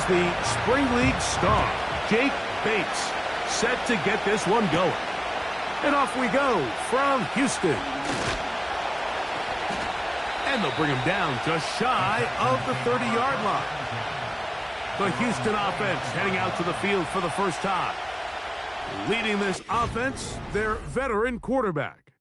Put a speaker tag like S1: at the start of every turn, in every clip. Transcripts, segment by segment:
S1: is the Spring League star, Jake Bates, set to get this one going. And off we go from Houston. And they'll bring him down just shy of the 30-yard line. The Houston offense heading out to the field for the first time. Leading this offense, their veteran quarterback.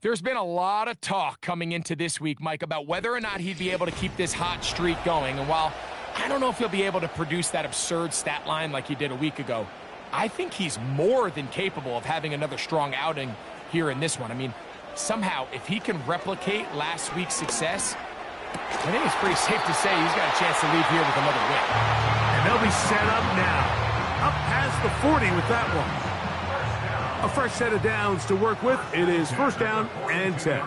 S2: There's been a lot of talk coming into this week, Mike, about whether or not he'd be able to keep this hot streak going. And while I don't know if he'll be able to produce that absurd stat line like he did a week ago, I think he's more than capable of having another strong outing here in this one. I mean, somehow, if he can replicate last week's success, I think it's pretty safe to say he's got a chance to leave here with another win.
S1: And they'll be set up now. Up past the 40 with that one. A fresh set of downs to work with. It is first down and 10.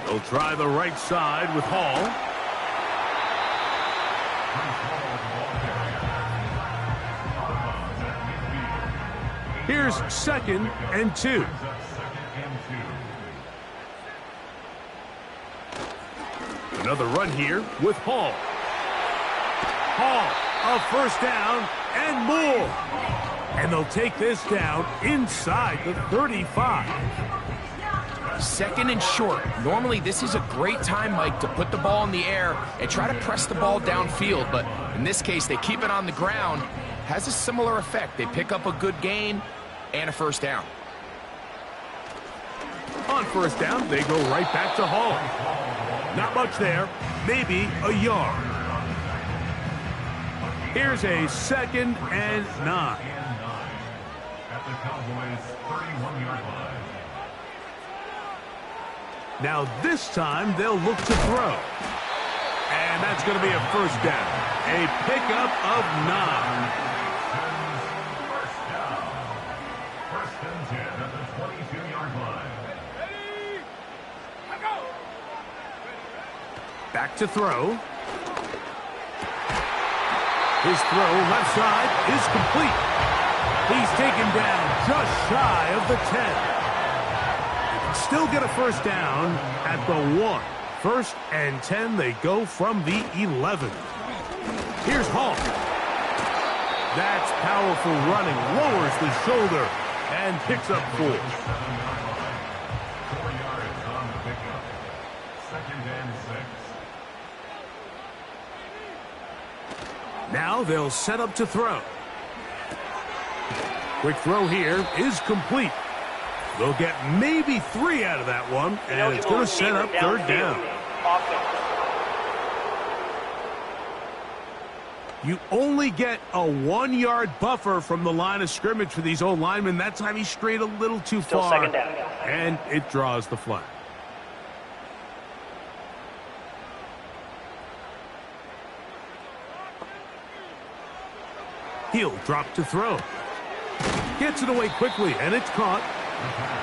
S1: They'll try the right side with Hall. Here's second and 2. Another run here with Hall. Hall, a first down and more. And they'll take this down inside the 35.
S2: Second and short. Normally, this is a great time, Mike, to put the ball in the air and try to press the ball downfield. But in this case, they keep it on the ground. Has a similar effect. They pick up a good gain and a first down.
S1: On first down, they go right back to Hall. Not much there. Maybe a yard. Here's a second and 9.
S3: At the Cowboys' 31-yard line.
S1: Now this time they'll look to throw. And that's going to be a first down. A pickup of 9.
S3: First down. First and 10 at the 22-yard line. Ready? Go!
S1: Back to throw. His throw left side is complete. He's taken down just shy of the 10. They can still get a first down at the 1. First and 10, they go from the 11. Here's Hall. That's powerful running. Lowers the shoulder and picks up 4.
S3: 4 yards on the pickup. Second and 6.
S1: Now they'll set up to throw. Quick throw here is complete. They'll get maybe 3 out of that one, and it's going to set up third down. You only get a 1-yard buffer from the line of scrimmage for these old linemen. That time he strayed a little too far,
S4: second down.
S1: And it draws the flag. He'll drop to throw. Gets it away quickly, and it's caught.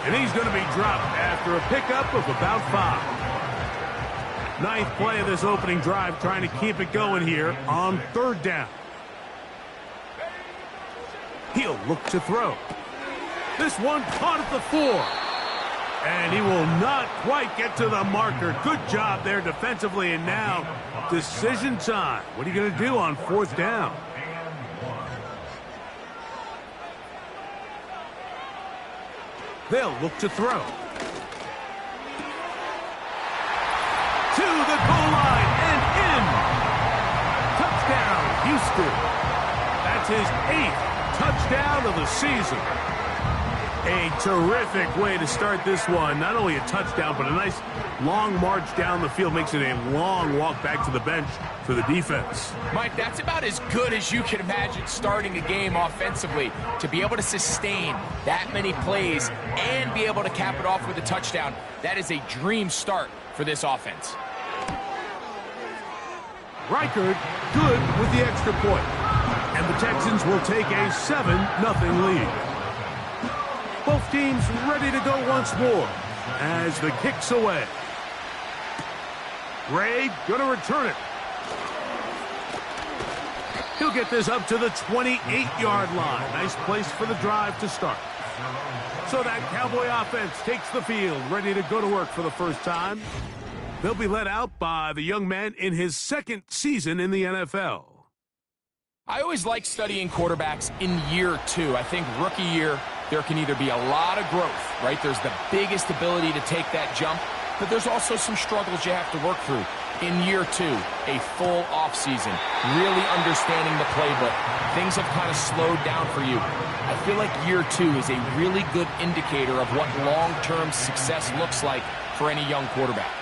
S1: And he's going to be dropped after a pickup of about 5. Ninth play of this opening drive, trying to keep it going here on third down. He'll look to throw. This one caught at the 4. And he will not quite get to the marker. Good job there defensively, and now decision time. What are you going to do on fourth down? They'll look to throw. To the goal line and in. Touchdown, Houston. That's his 8th touchdown of the season. A terrific way to start this one. Not only a touchdown, but a nice long march down the field. Makes it a long walk back to the bench for the defense.
S2: Mike, that's about as good as you can imagine starting a game offensively. To be able to sustain that many plays and be able to cap it off with a touchdown, that is a dream start for this offense.
S1: Reichard good with the extra point. And the Texans will take a 7-0 lead. Both teams ready to go once more as the kick's away. Ray going to return it. He'll get this up to the 28-yard line. Nice place for the drive to start. So that Cowboy offense takes the field, ready to go to work for the first time. They'll be let out by the young man in his second season in the NFL.
S2: I always like studying quarterbacks in year 2. I think rookie year, there can either be a lot of growth, right? There's the biggest ability to take that jump, but there's also some struggles you have to work through. In year 2, a full offseason, really understanding the playbook. Things have kind of slowed down for you. I feel like year 2 is a really good indicator of what long-term success looks like for any young quarterback.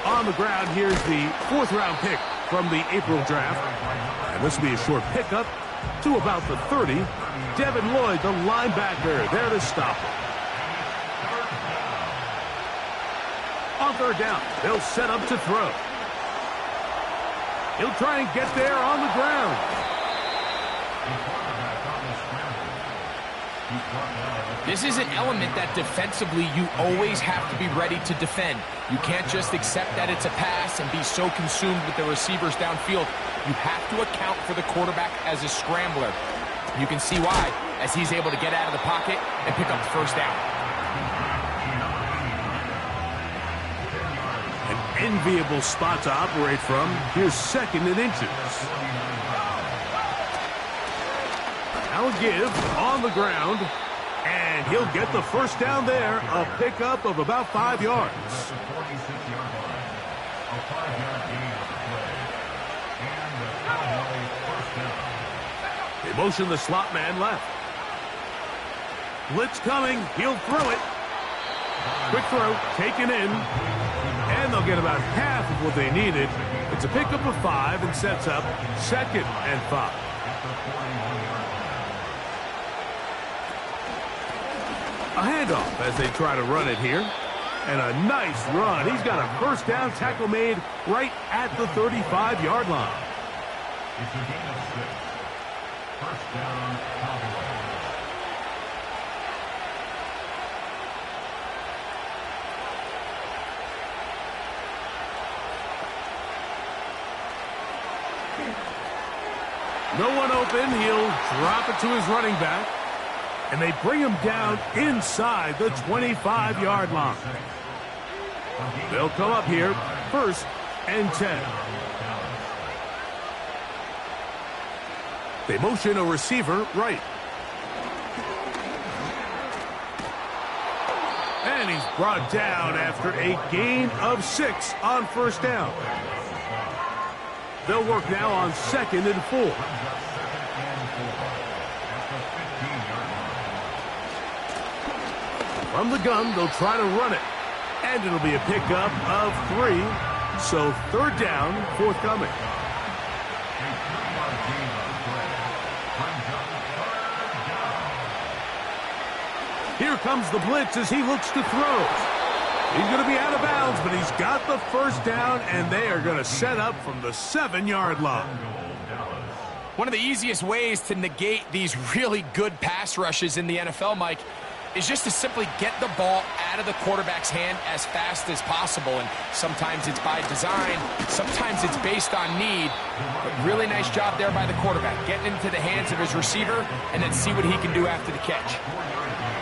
S1: On the ground, here's the 4th-round pick from the April draft. And this will be a short pickup to about the 30. Devin Lloyd, the linebacker, there to stop him. On 3rd down, they'll set up to throw. He'll try and get there on the ground.
S2: This is an element that defensively you always have to be ready to defend. You can't just accept that it's a pass and be so consumed with the receivers downfield. You have to account for the quarterback as a scrambler. You can see why, as he's able to get out of the pocket and pick up the 1st down.
S1: An enviable spot to operate from. Here's 2nd and inches. Now a give on the ground. And he'll get the 1st down there, a pickup of about 5 yards. They motion the slot man left. Blitz coming, he'll throw it. Quick throw, taken in. And they'll get about half of what they needed. It's a pickup of 5 and sets up 2nd and 5. A handoff as they try to run it here. And a nice run. He's got a 1st down tackle made right at the 35-yard line.
S3: It's a gain of 6. 1st down, Cowboys.
S1: No one open. He'll drop it to his running back. And they bring him down inside the 25-yard line. They'll come up here, 1st and 10. They motion a receiver right. And he's brought down after a gain of 6 on 1st down. They'll work now on 2nd and 4. From the gun, they'll try to run it. And it'll be a pickup of 3. So 3rd down, forthcoming. Here comes the blitz as he looks to throw. He's going to be out of bounds, but he's got the 1st down, and they are going to set up from the 7-yard line.
S2: One of the easiest ways to negate these really good pass rushes in the NFL, Mike, is just to simply get the ball out of the quarterback's hand as fast as possible. And sometimes it's by design, sometimes it's based on need. But really nice job there by the quarterback, getting into the hands of his receiver and then see what he can do after the catch.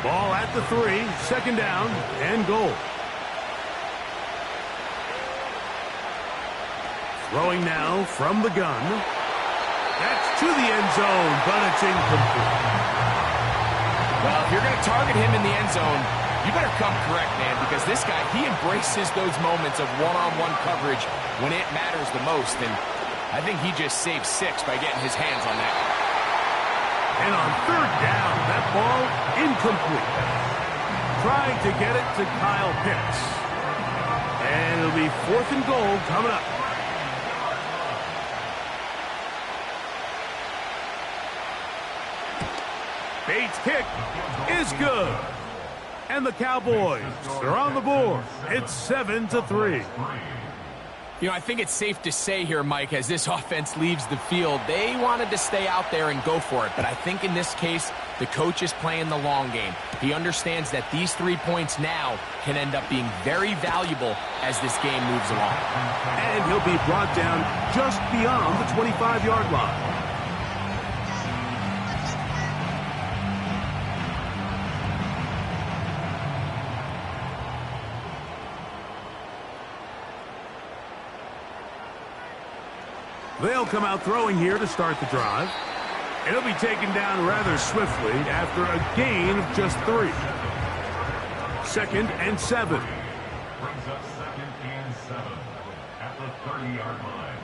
S1: Ball at the 3, 2nd down and goal. Throwing now from the gun. That's to the end zone, but it's incomplete.
S2: Well, if you're going to target him in the end zone, you better come correct, man, because this guy, he embraces those moments of one-on-one coverage when it matters the most, and I think he just saved 6 by getting his hands on that.
S1: And on 3rd down, that ball incomplete. Trying to get it to Kyle Pitts. And it'll be 4th and goal coming up. Bates' kick is good. And the Cowboys are on the board. It's 7-3.
S2: You know, I think it's safe to say here, Mike, as this offense leaves the field, they wanted to stay out there and go for it. But I think in this case, the coach is playing the long game. He understands that these 3 points now can end up being very valuable as this game moves along.
S1: And he'll be brought down just beyond the 25-yard line. They'll come out throwing here to start the drive. It'll be taken down rather swiftly after a gain of just 3. 2nd and 7.
S3: Brings up 2nd and 7 at the 30-yard line.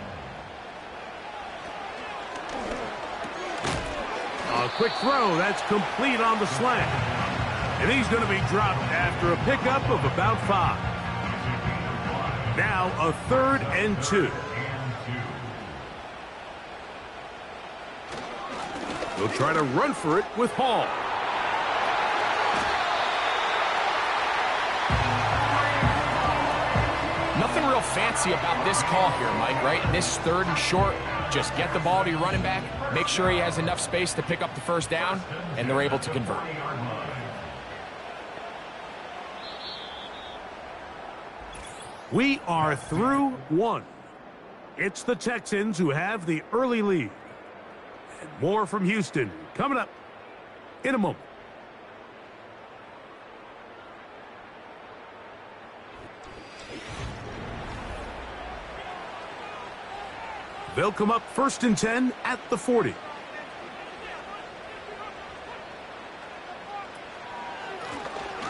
S1: A quick throw. That's complete on the slant. And he's going to be dropped after a pickup of about 5. Now a 3rd and 2. They'll try to run for it with Hall.
S2: Nothing real fancy about this call here, Mike, right? This 3rd and short, just get the ball to your running back, make sure he has enough space to pick up the first down, and they're able to convert.
S1: We are through 1. It's the Texans who have the early lead. And more from Houston coming up in a moment. They'll come up 1st and 10 at the 40.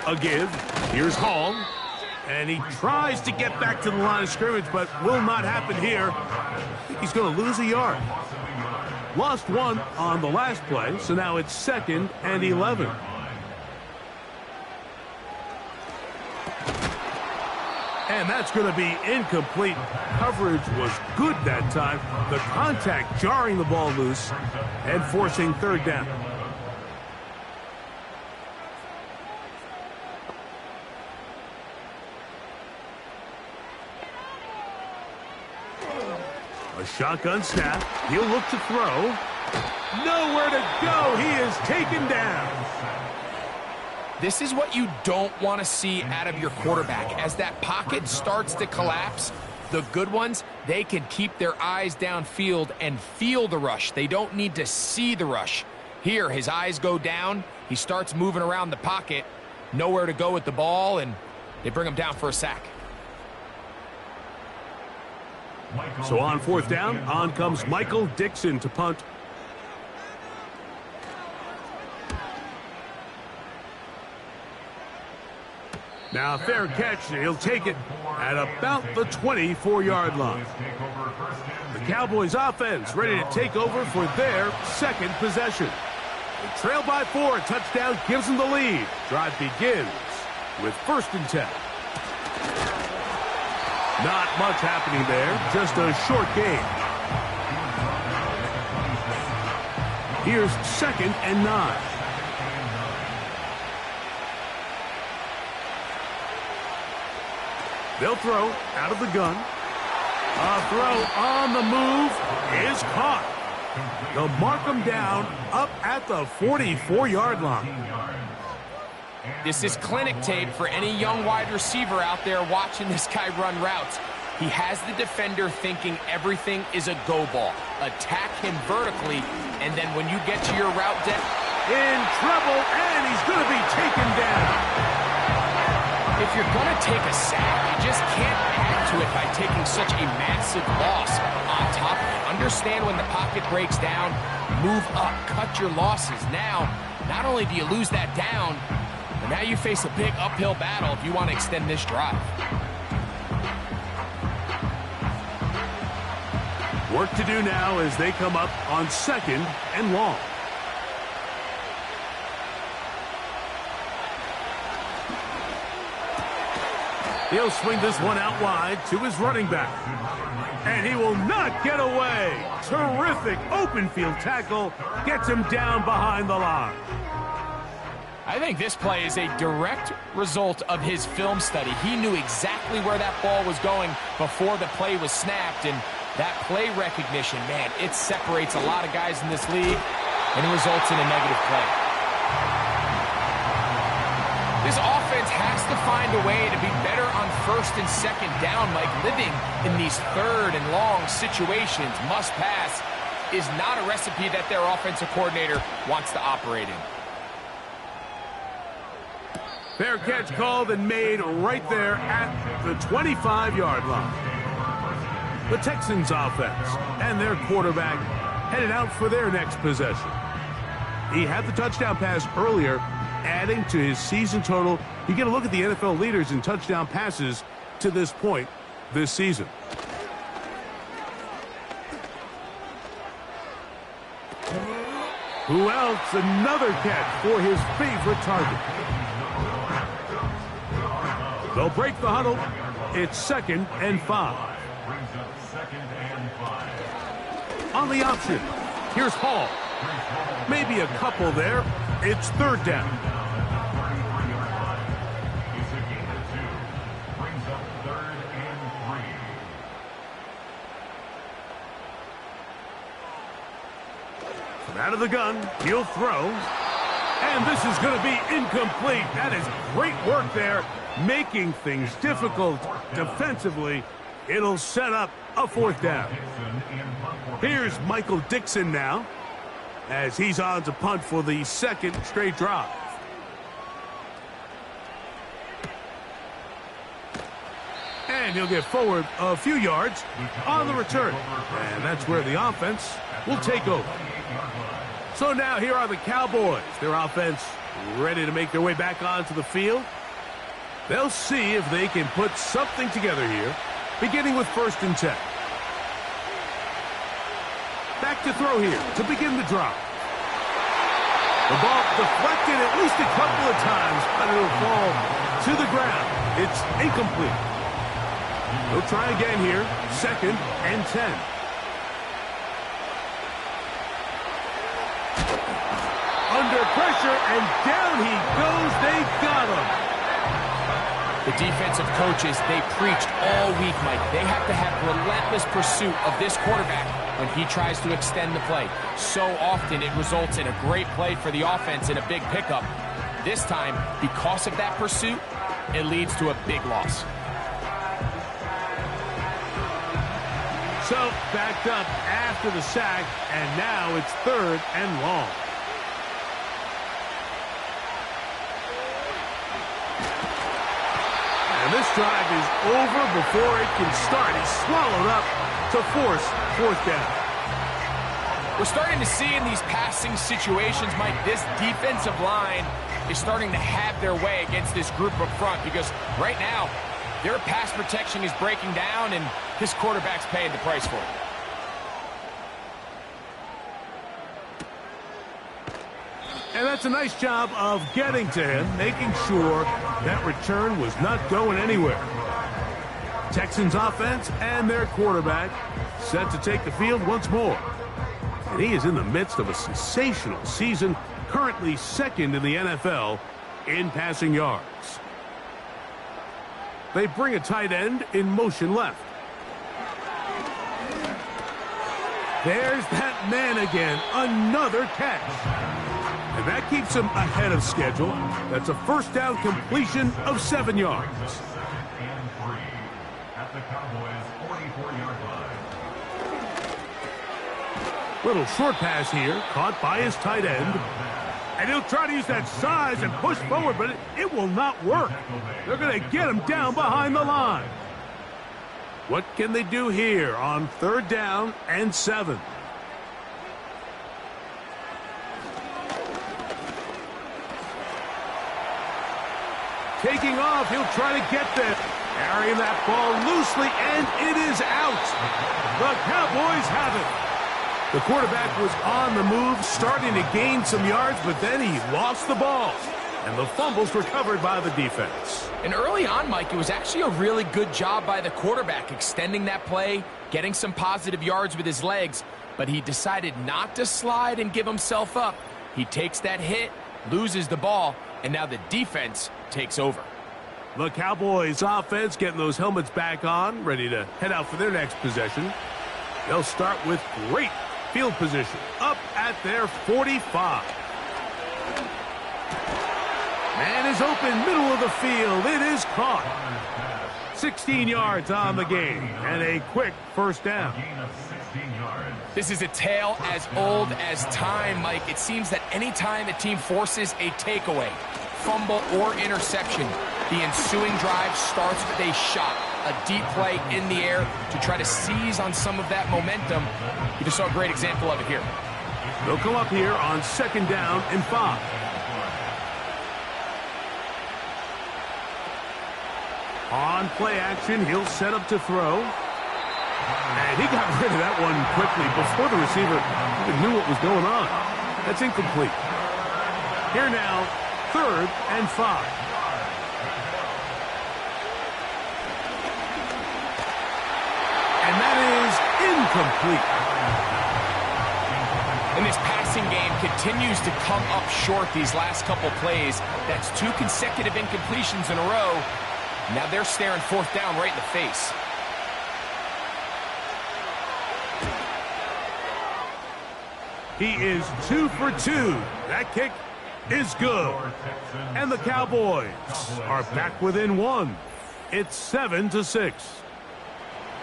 S1: A give. Here's Hall. And he tries to get back to the line of scrimmage, but will not happen here. He's going to lose a yard. Lost 1 on the last play, so now it's 2nd and 11. And that's going to be incomplete. Coverage was good that time. The contact jarring the ball loose and forcing 3rd down. A shotgun snap. He'll look to throw. Nowhere to go. He is taken down.
S2: This is what you don't want to see out of your quarterback. As that pocket starts to collapse, the good ones, they can keep their eyes downfield and feel the rush. They don't need to see the rush. Here, his eyes go down. He starts moving around the pocket. Nowhere to go with the ball, and they bring him down for a sack.
S1: So on 4th down, on comes Michael Dixon to punt. Now a fair catch. He'll take it at about the 24-yard line. The Cowboys offense ready to take over for their 2nd possession. They trail by 4. A touchdown gives them the lead. Drive begins with 1st and 10. Not much happening there. Just a short game. Here's 2nd and 9. They'll throw out of the gun. A throw on the move is caught. They'll mark him down up at the 44-yard line.
S2: This is clinic tape for any young wide receiver out there watching this guy run routes. He has the defender thinking everything is a go ball. Attack him vertically, and then when you get to your route depth,
S1: in trouble, and he's going to be taken down.
S2: If you're going to take a sack, you just can't add to it by taking such a massive loss on top of it. Understand when the pocket breaks down, move up, cut your losses. Now, not only do you lose that down, but now you face a big uphill battle if you want to extend this drive.
S1: Work to do now as they come up on 2nd and long. He'll swing this one out wide to his running back. And he will not get away. Terrific open field tackle. Gets him down behind the line.
S2: I think this play is a direct result of his film study. He knew exactly where that ball was going before the play was snapped. And that play recognition, man, it separates a lot of guys in this league, and it results in a negative play. This offense has to find a way to be better on 1st and 2nd down. Like living in these 3rd and long situations, must pass, is not a recipe that their offensive coordinator wants to operate in.
S1: Fair catch called and made right there at the 25-yard line. The Texans offense and their quarterback headed out for their next possession. He had the touchdown pass earlier, adding to his season total. You get a look at the NFL leaders in touchdown passes to this point this season. Who else? Another catch for his favorite target. They'll break the huddle. It's 2nd and 5. On the option, here's Hall. Maybe a couple there. It's 3rd down. From out of the gun, he'll throw. And this is going to be incomplete. That is great work there, making things difficult defensively. It'll set up a 4th down. Here's Michael Dixon now, as he's on to punt for the 2nd straight drive. And he'll get forward a few yards on the return. And that's where the offense will take over. So now here are the Cowboys. Their offense ready to make their way back onto the field. They'll see if they can put something together here, beginning with 1st and 10. Back to throw here to begin the drive. The ball deflected at least a couple of times, but it'll fall to the ground. It's incomplete. He'll try again here, 2nd and 10. Under pressure, and down he goes. They got him.
S2: The defensive coaches, they preached all week, Mike. They have to have relentless pursuit of this quarterback when he tries to extend the play. So often it results in a great play for the offense and a big pickup. This time, because of that pursuit, it leads to a big loss.
S1: So, backed up after the sack, and now it's 3rd and long. And this drive is over before it can start. He's swallowed up to force 4th down.
S2: We're starting to see in these passing situations, Mike, this defensive line is starting to have their way against this group up front, because right now their pass protection is breaking down and this quarterback's paying the price for it.
S1: And that's a nice job of getting to him, making sure that return was not going anywhere. Texans offense and their quarterback set to take the field once more. And he is in the midst of a sensational season, currently 2nd in the NFL in passing yards. They bring a tight end in motion left. There's that man again, another catch. And that keeps him ahead of schedule. That's a 1st down completion of 7 yards.
S3: And 3 at the Cowboys' 44-yard line.
S1: Little short pass here, caught by his tight end. And he'll try to use that size and push forward, but it will not work. They're going to get him down behind the line. What can they do here on 3rd down and 7? Taking off, he'll try to get there. Carrying that ball loosely, and it is out. The Cowboys have it. The quarterback was on the move, starting to gain some yards, but then he lost the ball. And the fumble's recovered by the defense.
S2: And early on, Mike, it was actually a really good job by the quarterback, extending that play, getting some positive yards with his legs, but he decided not to slide and give himself up. He takes that hit, loses the ball, and now the defense takes over.
S1: The Cowboys offense getting those helmets back on, ready to head out for their next possession. They'll start with great field position, up at their 45. Man is open, middle of the field. It is caught. 16 yards on the game, and a quick 1st down.
S2: This is a tale as old as time, Mike. It seems that anytime a team forces a takeaway, fumble, or interception, the ensuing drive starts with a shot. a deep play in the air to try to seize on some of that momentum. You just saw a great example of it here.
S1: They'll come up here on 2nd down and 5. On play action, he'll set up to throw. And he got rid of that one quickly before the receiver even knew what was going on. That's incomplete. Here now, 3rd and 5. And that is incomplete.
S2: And this passing game continues to come up short these last couple plays. That's 2 consecutive incompletions in a row. Now they're staring 4th down right in the face.
S1: He is 2 for 2. That kick is good. And the Cowboys are back within 1. It's 7-6.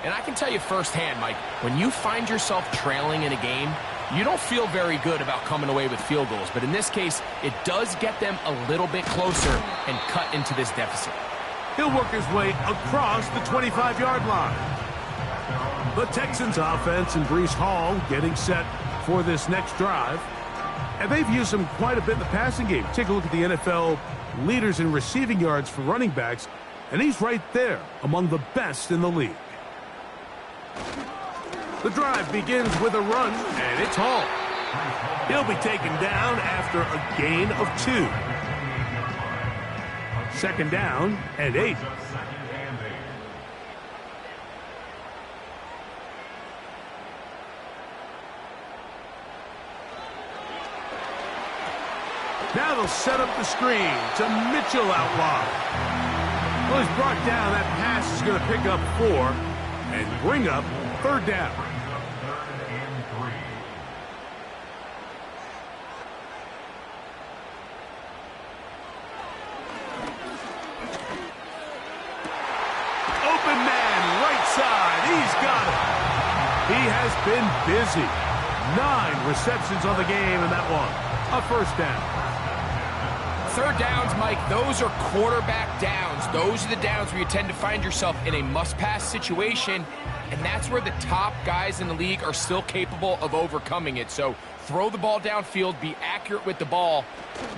S2: And I can tell you firsthand, Mike, when you find yourself trailing in a game, you don't feel very good about coming away with field goals. But in this case, it does get them a little bit closer and cut into this deficit.
S1: He'll work his way across the 25-yard line. The Texans offense and Breece Hall getting set for this next drive. And they've used him quite a bit in the passing game. Take a look at the NFL leaders in receiving yards for running backs, and he's right there among the best in the league. The drive begins with a run, and it's Hall. He'll be taken down after a gain of 2. 2nd down and 8. Now they'll set up the screen to Mitchell out wide. Well, he's brought down. That pass is going to pick up 4 and bring up 3rd down. Open man, right side. He's got it. He has been busy. 9 receptions on the game in that one. A 1st down.
S2: 3rd downs, Mike, those are quarterback downs. Those are the downs where you tend to find yourself in a must-pass situation, and that's where the top guys in the league are still capable of overcoming it. So throw the ball downfield, be accurate with the ball.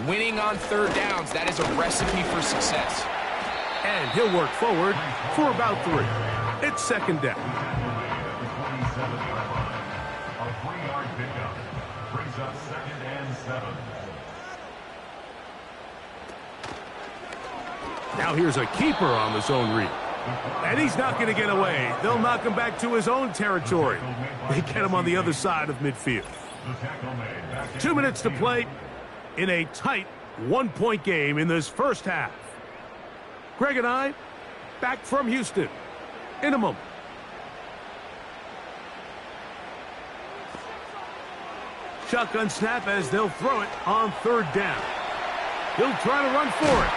S2: Winning on 3rd downs, that is a recipe for success.
S1: And he'll work forward for about 3. It's 2nd down.
S3: A 3-yard pickup brings up 2nd and 7.
S1: Now here's a keeper on the zone read. And he's not going to get away. They'll knock him back to his own territory. They get him on the other side of midfield. 2 minutes to play in a tight 1-point game in this first half. Greg and I back from Houston in a moment. Shotgun snap as they'll throw it on 3rd down. He'll try to run for it.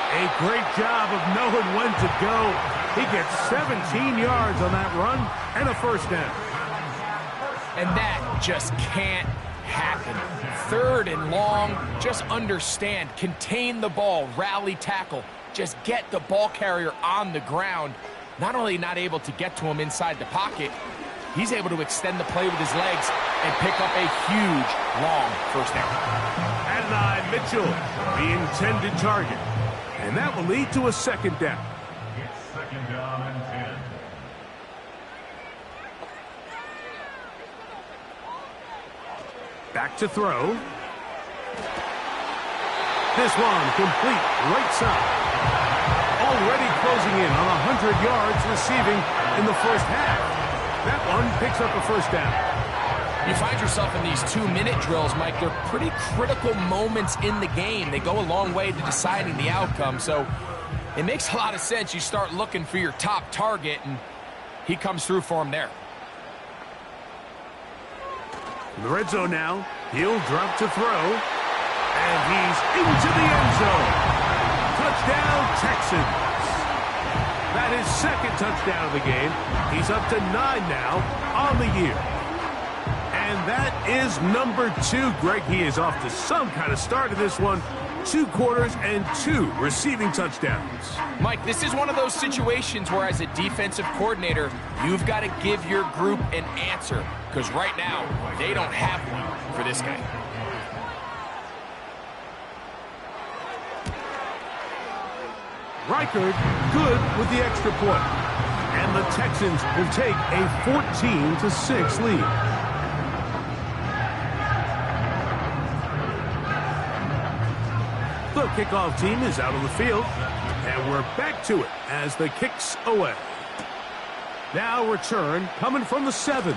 S1: A great job of knowing when to go. He gets 17 yards on that run and a 1st down.
S2: And that just can't happen. 3rd and long, just understand, contain the ball, rally tackle, just get the ball carrier on the ground. Not only not able to get to him inside the pocket, he's able to extend the play with his legs and pick up a huge, long 1st down.
S1: Adonai Mitchell, the intended target. And that will lead to a 2nd down.
S3: It's 2nd down and 10.
S1: Back to throw. This one complete right side. Already closing in on 100 yards receiving in the first half. That one picks up a 1st down.
S2: You find yourself in these 2-minute drills, Mike. They're pretty critical moments in the game. They go a long way to deciding the outcome. So it makes a lot of sense. You start looking for your top target, and he comes through for him there.
S1: In the red zone now, he'll drop to throw. And he's into the end zone. Touchdown, Texans. That is 2nd touchdown of the game. He's up to 9 now on the year. And that is number 2, Greg. He is off to some kind of start in this one. 2 quarters and 2 receiving touchdowns.
S2: Mike, this is one of those situations where as a defensive coordinator, you've got to give your group an answer, because right now, they don't have one for this guy.
S1: Reichard good with the extra point. And the Texans will take a 14-6 lead. The kickoff team is out on the field, and we're back to it as the kick's away. Now return coming from the 7.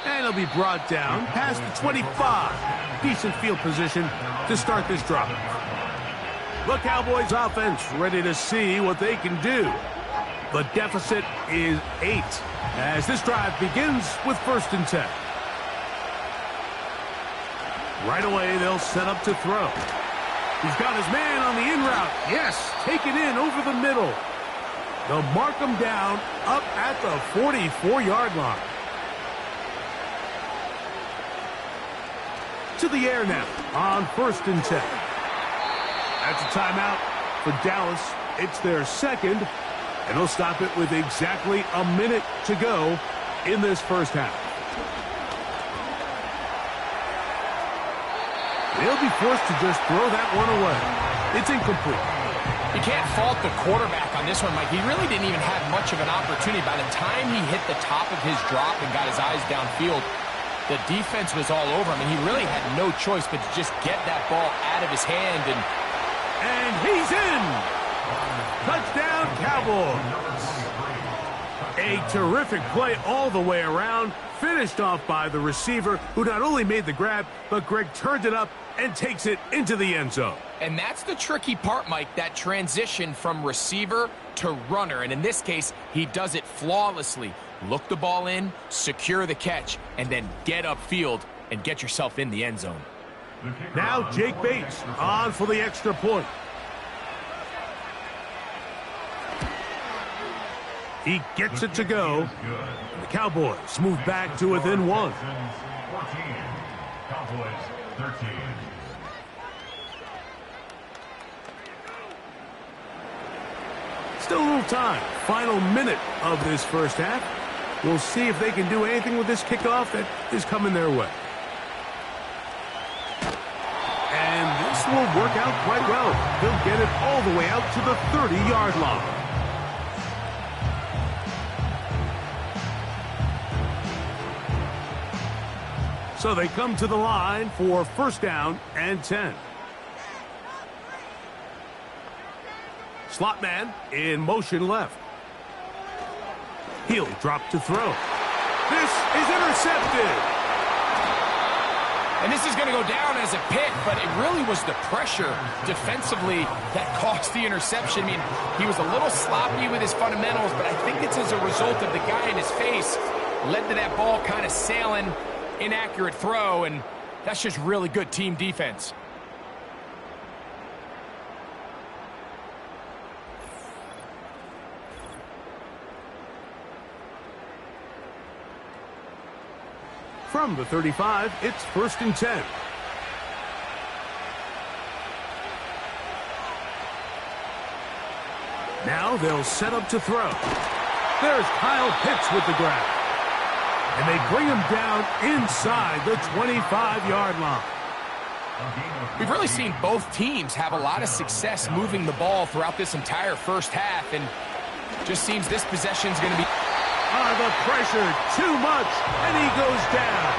S1: And it'll be brought down past the 25. Decent field position to start this drive. The Cowboys offense ready to see what they can do. The deficit is 8 as this drive begins with 1st and 10. Right away, they'll set up to throw. He's got his man on the in route. Yes, take it in over the middle. They'll mark him down up at the 44-yard line. To the air now on 1st and 10. That's a timeout for Dallas. It's their 2nd, and they'll stop it with exactly a minute to go in this first half. They'll be forced to just throw that one away. It's incomplete.
S2: You can't fault the quarterback on this one, Mike. He really didn't even have much of an opportunity. By the time he hit the top of his drop and got his eyes downfield, the defense was all over him, and he really had no choice but to just get that ball out of his hand.
S1: And he's in! Touchdown, Cowboys! A terrific play all the way around, finished off by the receiver, who not only made the grab, but Greg turned it up and takes it into the end zone.
S2: And that's the tricky part, Mike, that transition from receiver to runner. And in this case, he does it flawlessly. Look the ball in, secure the catch, and then get upfield and get yourself in the end zone.
S1: Now Jake Bates on for the extra point. He gets it to go. The Cowboys move back to within 1.
S3: 14, Cowboys 13.
S1: Still a little time. Final minute of this first half. We'll see if they can do anything with this kickoff that is coming their way. And this will work out quite well. They'll get it all the way out to the 30-yard line. So they come to the line for 1st down and 10. Slot man in motion left. He'll drop to throw. This is intercepted.
S2: And this is going to go down as a pick, but it really was the pressure defensively that caused the interception. I mean, he was a little sloppy with his fundamentals, but I think it's as a result of the guy in his face led to that ball kind of sailing. Inaccurate throw, and that's just really good team defense.
S1: From the 35, it's 1st and 10. Now they'll set up to throw. There's Kyle Pitts with the grab. And they bring him down inside the 25-yard line.
S2: We've really seen both teams have a lot of success moving the ball throughout this entire first half, and just seems this possession is going to be...
S1: The pressure, too much, and he goes down.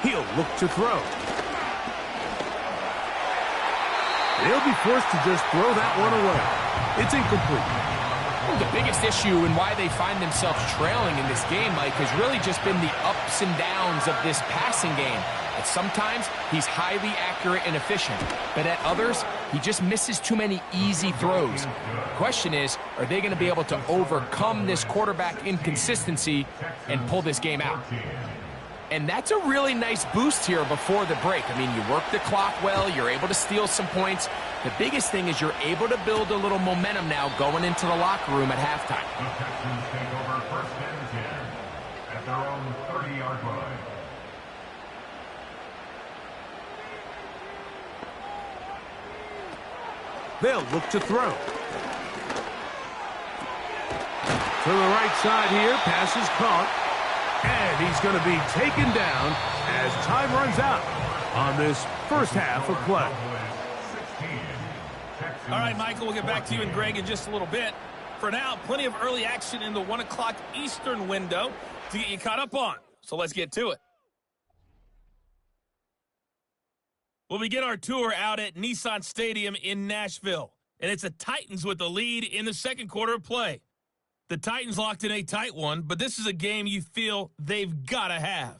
S1: He'll look to throw. They'll be forced to just throw that one away. It's incomplete.
S2: Well, the biggest issue and why they find themselves trailing in this game, Mike, has really just been the ups and downs of this passing game. At sometimes, he's highly accurate and efficient, but at others, he just misses too many easy throws. The question is, are they going to be able to overcome this quarterback inconsistency and pull this game out? And that's a really nice boost here before the break. I mean, you work the clock well, you're able to steal some points. The biggest thing is you're able to build a little momentum now going into the locker room at halftime.
S3: The Texans take over first and 10 at their own 30-yard line.
S1: They'll look to throw. To the right side here, pass is caught. And he's going to be taken down as time runs out on this first half of play.
S4: All right, Michael, we'll get back to you and Greg in just a little bit. For now, plenty of early action in the 1 o'clock Eastern window to get you caught up on. So let's get to it. We'll begin our tour out at Nissan Stadium in Nashville. And it's the Titans with the lead in the second quarter of play. The Titans locked in a tight one, but this is a game you feel they've got to have.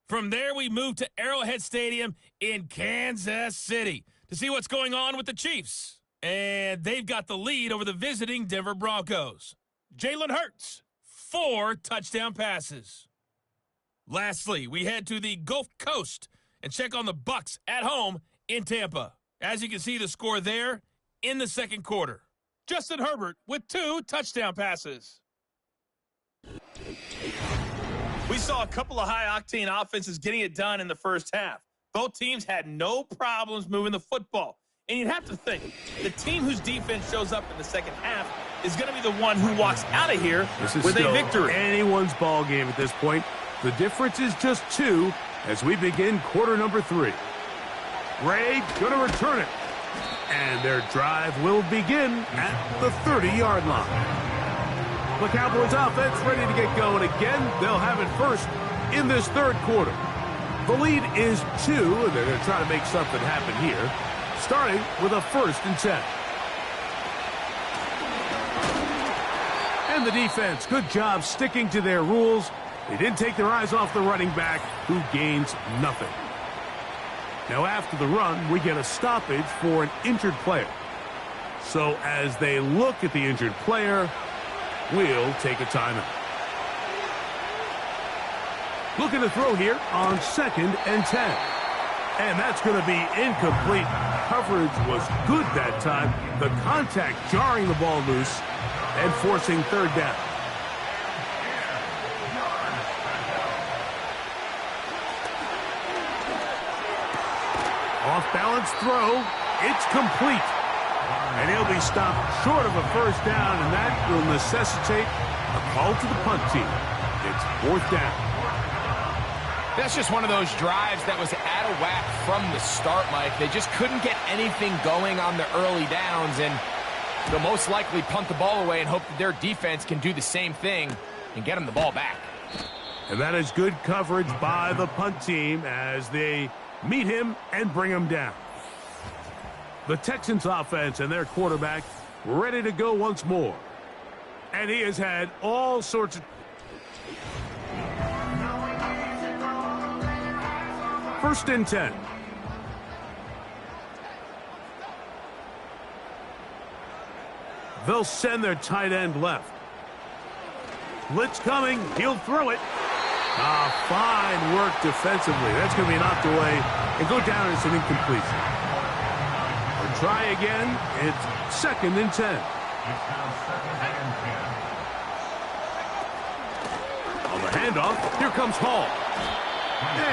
S4: From there, we move to Arrowhead Stadium in Kansas City to see what's going on with the Chiefs. And they've got the lead over the visiting Denver Broncos. Jalen Hurts, 4 touchdown passes. Lastly, we head to the Gulf Coast and check on the Bucs at home in Tampa. As you can see, the score there in the second quarter. Justin Herbert with 2 touchdown passes. We saw a couple of high-octane offenses getting it done in the first half. Both teams had no problems moving the football. And you'd have to think, the team whose defense shows up in the second half is going to be the one who walks out of here with a victory.
S1: Anyone's ball game at this point. The difference is just 2 as we begin quarter number 3. Ray going to return it. And their drive will begin at the 30-yard line. The Cowboys offense ready to get going again. They'll have it first in this third quarter. The lead is 2, and they're going to try to make something happen here, starting with a 1st and 10. And the defense, good job sticking to their rules. They didn't take their eyes off the running back, who gains nothing. Now, after the run, we get a stoppage for an injured player. So as they look at the injured player, we'll take a timeout. Looking to throw here on 2nd and 10. And that's going to be incomplete. Coverage was good that time. The contact jarring the ball loose and forcing 3rd down. Off-balance throw. It's complete. And he'll be stopped short of a 1st down, and that will necessitate a call to the punt team. It's 4th down.
S2: That's just one of those drives that was out of whack from the start, Mike. They just couldn't get anything going on the early downs, and they'll most likely punt the ball away and hope that their defense can do the same thing and get them the ball back.
S1: And that is good coverage by the punt team as they meet him and bring him down. The Texans offense and their quarterback ready to go once more. And he has had all sorts of... First and 10. They'll send their tight end left. Blitz coming. He'll throw it. Fine work defensively. That's going to be knocked away and go down as an incompletion. We'll try again. It's 2nd and 10.
S3: It's now 2nd and 10.
S1: On the handoff, here comes Hall. And